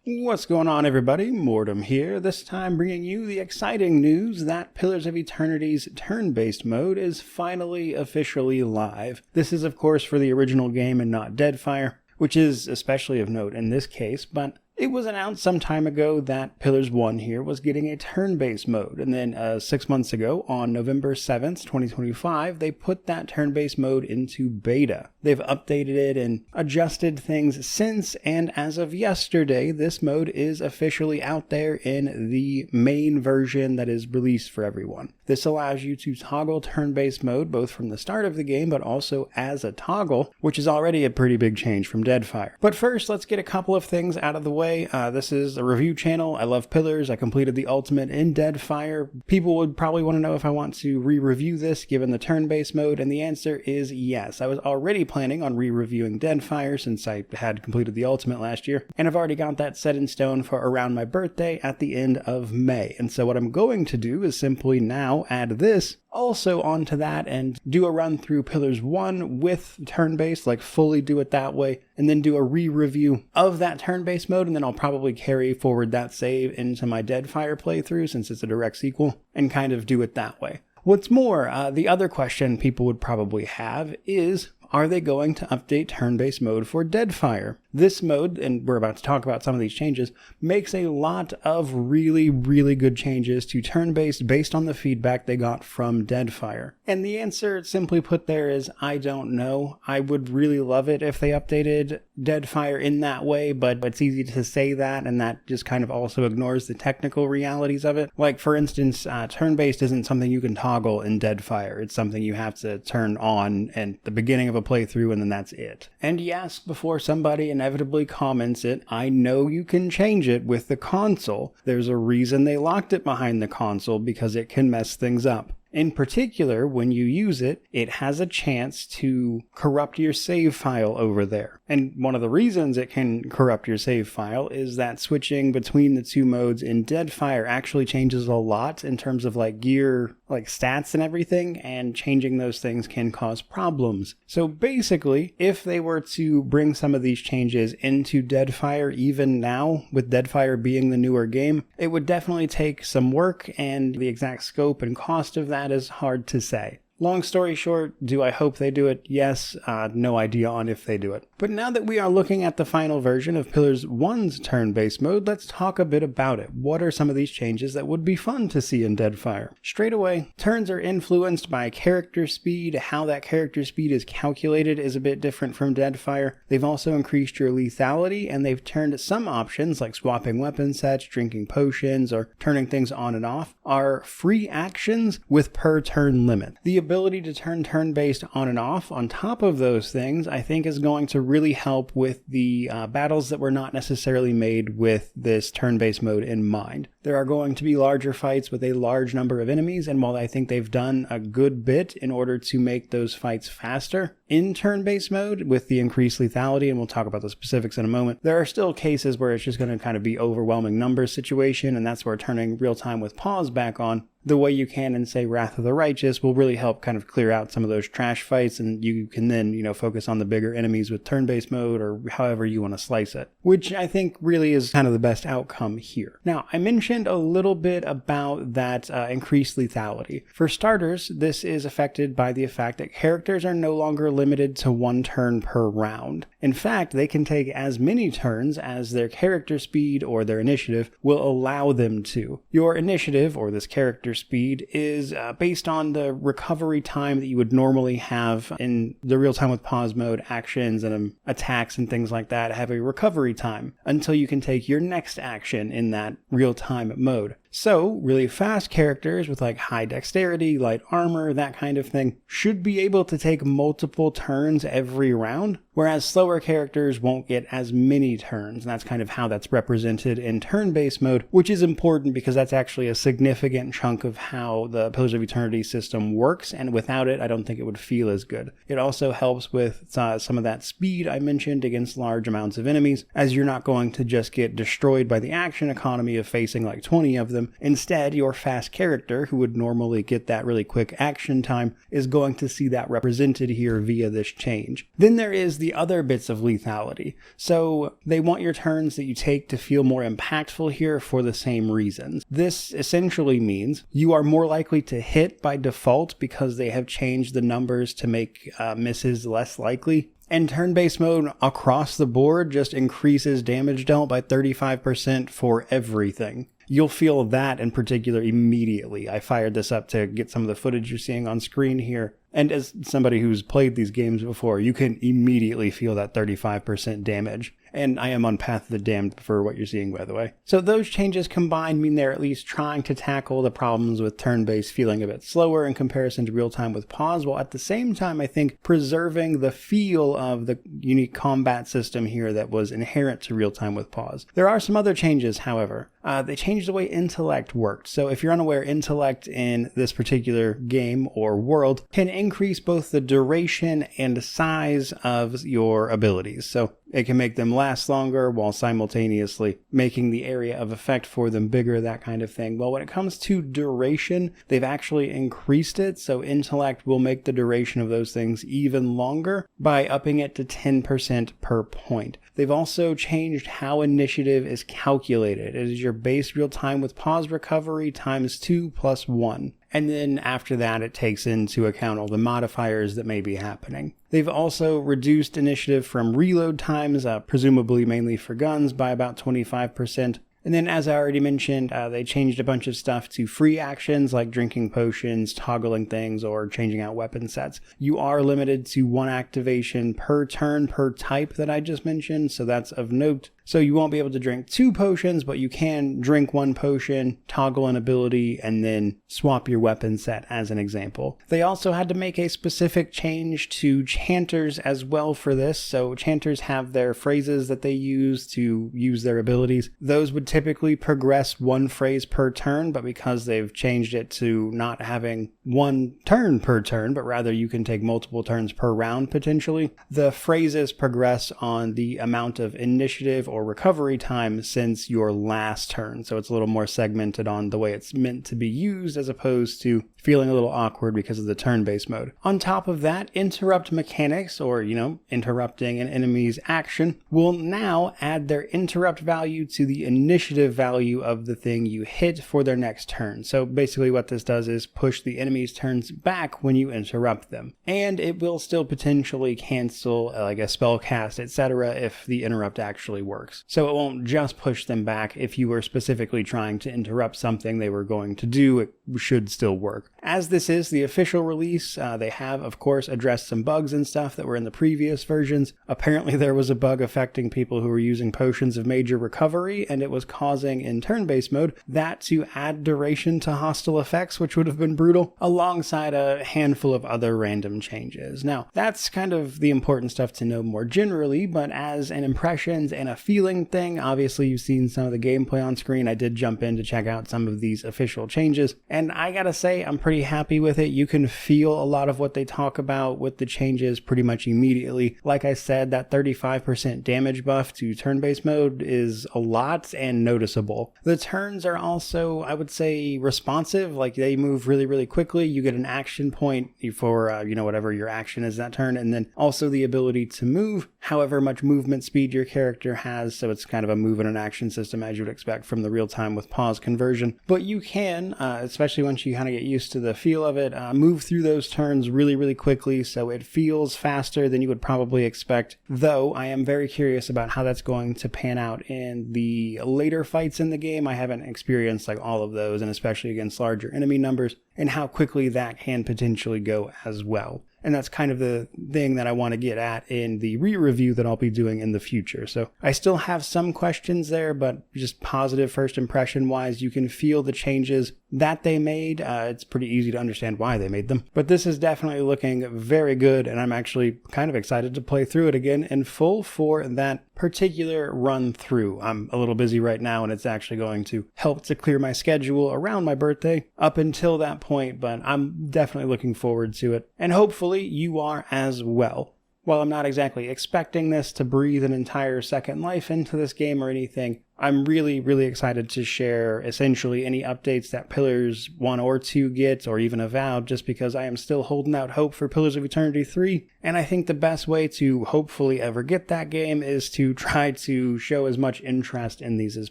What's going on, everybody? Mortem here, this time bringing you the exciting news that Pillars of Eternity's turn-based mode is finally officially live. This is of course for the original game and not Deadfire, which is especially of note in this case, but it was announced some time ago that Pillars 1 here was getting a turn-based mode, and then 6 months ago, on November 7th, 2025, they put that turn-based mode into beta. They've updated it and adjusted things since, and as of yesterday, this mode is officially out there in the main version that is released for everyone. This allows you to toggle turn-based mode both from the start of the game, but also as a toggle, which is already a pretty big change from Deadfire. But first, let's get a couple of things out of the way. This is a review channel. I love Pillars. I completed the ultimate in Deadfire. People would probably want to know if I want to re-review this given the turn-based mode, and the answer is yes. I was already planning on re-reviewing Deadfire since I had completed the ultimate last year, and I've already got that set in stone for around my birthday at the end of May. And so what I'm going to do is simply now add this also onto that and do a run through Pillars 1 with turn-based, like fully do it that way, and then do a re-review of that turn-based mode, and then I'll probably carry forward that save into my Deadfire playthrough since it's a direct sequel, and kind of do it that way. What's more, the other question people would probably have is, are they going to update turn-based mode for Deadfire? This mode, and we're about to talk about some of these changes, makes a lot of really good changes to turn-based based on the feedback they got from Deadfire. And the answer, simply put there, is I don't know. I would really love it if they updated Deadfire in that way, but it's easy to say that, and that just kind of also ignores the technical realities of it. Like, for instance, turn-based isn't something you can toggle in Deadfire. It's something you have to turn on at the beginning of a playthrough, and then that's it. And yes, before somebody inevitably comments it, I know you can change it with the console. There's a reason they locked it behind the console, because it can mess things up. In particular, when you use it, it has a chance to corrupt your save file over there. And one of the reasons it can corrupt your save file is that switching between the two modes in Deadfire actually changes a lot in terms of like gear, like stats and everything, and changing those things can cause problems. So basically, if they were to bring some of these changes into Deadfire even now, with Deadfire being the newer game, it would definitely take some work, and the exact scope and cost of that is hard to say. Long story short, do I hope they do it? Yes, no idea on if they do it. But now that we are looking at the final version of Pillars 1's turn-based mode, let's talk a bit about it. What are some of these changes that would be fun to see in Deadfire? Straight away, turns are influenced by character speed. How that character speed is calculated is a bit different from Deadfire. They've also increased your lethality, and they've turned some options like swapping weapon sets, drinking potions, or turning things on and off are free actions with per turn limit. The ability to turn turn-based on and off on top of those things, I think, is going to really help with the battles that were not necessarily made with this turn-based mode in mind. There are going to be larger fights with a large number of enemies, and while I think they've done a good bit in order to make those fights faster in turn-based mode with the increased lethality, and we'll talk about the specifics in a moment, there are still cases where it's just going to kind of be overwhelming numbers situation, and that's where turning real-time with pause back on the way you can in, say, Wrath of the Righteous will really help kind of clear out some of those trash fights, and you can then, focus on the bigger enemies with turn-based mode, or however you want to slice it, which I think really is kind of the best outcome here. Now, I mentioned a little bit about that increased lethality. For starters, this is affected by the fact that characters are no longer limited to one turn per round. In fact, they can take as many turns as their character speed or their initiative will allow them to. Your initiative, or this character speed, is based on the recovery time that you would normally have in the real-time with pause mode actions and attacks and things like that have a recovery time until you can take your next action in that real-time mode. So, really fast characters with like high dexterity, light armor, that kind of thing, should be able to take multiple turns every round, whereas slower characters won't get as many turns, and that's kind of how that's represented in turn-based mode, which is important because that's actually a significant chunk of how the Pillars of Eternity system works, and without it, I don't think it would feel as good. It also helps with some of that speed I mentioned against large amounts of enemies, as you're not going to just get destroyed by the action economy of facing like 20 of them. them. Instead, your fast character, who would normally get that really quick action time, is going to see that represented here via this change. Then there is the other bits of lethality. So they want your turns that you take to feel more impactful here for the same reasons. This essentially means you are more likely to hit by default because they have changed the numbers to make misses less likely. And turn-based mode across the board just increases damage dealt by 35% for everything. You'll feel that in particular immediately. I fired this up to get some of the footage you're seeing on screen here. And as somebody who's played these games before, you can immediately feel that 35% damage. And I am on Path of the Damned for what you're seeing, by the way. So those changes combined mean they're at least trying to tackle the problems with turn-based feeling a bit slower in comparison to real-time with pause, while at the same time, I think, preserving the feel of the unique combat system here that was inherent to real-time with pause. There are some other changes, however. They changed the way intellect worked. So if you're unaware, intellect in this particular game or world can increase both the duration and size of your abilities. So it can make them last longer while simultaneously making the area of effect for them bigger, that kind of thing. Well, when it comes to duration, they've actually increased it. So intellect will make the duration of those things even longer by upping it to 10% per point. They've also changed how initiative is calculated. It is your base real time with pause recovery times 2 plus 1. And then after that, it takes into account all the modifiers that may be happening. They've also reduced initiative from reload times, presumably mainly for guns, by about 25%. And then, as I already mentioned, they changed a bunch of stuff to free actions like drinking potions, toggling things, or changing out weapon sets. You are limited to 1 activation per turn per type that I just mentioned, so that's of note. So you won't be able to drink 2 potions, but you can drink 1 potion, toggle an ability, and then swap your weapon set as an example. They also had to make a specific change to chanters as well for this. So chanters have their phrases that they use to use their abilities. Those would typically progress 1 phrase per turn, but because they've changed it to not having 1 turn per turn, but rather you can take multiple turns per round potentially, the phrases progress on the amount of initiative or recovery time since your last turn. So it's a little more segmented on the way it's meant to be used as opposed to feeling a little awkward because of the turn-based mode. On top of that, interrupt mechanics, or, interrupting an enemy's action, will now add their interrupt value to the initiative value of the thing you hit for their next turn. So basically what this does is push the enemy's turns back when you interrupt them. And it will still potentially cancel like a spell cast, etc. if the interrupt actually works. So it won't just push them back. If you were specifically trying to interrupt something they were going to do, it should still work. As this is the official release, they have, of course, addressed some bugs and stuff that were in the previous versions. Apparently there was a bug affecting people who were using potions of major recovery, and it was causing, in turn-based mode, that to add duration to hostile effects, which would have been brutal, alongside a handful of other random changes. Now, that's kind of the important stuff to know more generally, but as an impressions and a feeling thing, obviously you've seen some of the gameplay on screen. I did jump in to check out some of these official changes, and I gotta say, I'm pretty happy with it. You can feel a lot of what they talk about with the changes pretty much immediately. Like I said, that 35% damage buff to turn-based mode is a lot and noticeable. The turns are also, I would say, responsive. Like they move really, really quickly. You get an action point for, whatever your action is that turn, and then also the ability to move, however much movement speed your character has. So it's kind of a move and an action system as you would expect from the real-time with pause conversion. But you can, especially once you kind of get used to the feel of it, move through those turns really, really quickly, so it feels faster than you would probably expect, though I am very curious about how that's going to pan out in the later fights in the game. I haven't experienced like all of those, and especially against larger enemy numbers, and how quickly that can potentially go as well. And that's kind of the thing that I want to get at in the re-review that I'll be doing in the future. So I still have some questions there, but just positive first impression wise, you can feel the changes that they made. It's pretty easy to understand why they made them. But this is definitely looking very good, and I'm actually kind of excited to play through it again in full for that particular run through. I'm a little busy right now, and it's actually going to help to clear my schedule around my birthday up until that point, but I'm definitely looking forward to it. And hopefully you are as well. While I'm not exactly expecting this to breathe an entire second life into this game or anything, I'm really, really excited to share essentially any updates that Pillars 1 or 2 get, or even Avowed, just because I am still holding out hope for Pillars of Eternity 3, and I think the best way to hopefully ever get that game is to try to show as much interest in these as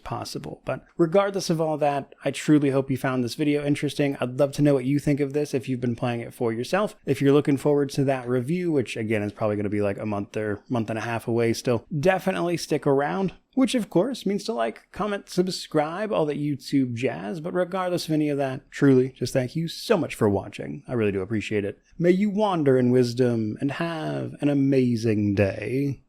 possible. But regardless of all that, I truly hope you found this video interesting. I'd love to know what you think of this if you've been playing it for yourself. If you're looking forward to that review, which again is probably going to be like a month or month and a half away still, definitely stick around. Which, of course, means to like, comment, subscribe, all that YouTube jazz. But regardless of any of that, truly, just thank you so much for watching. I really do appreciate it. May you wander in wisdom and have an amazing day.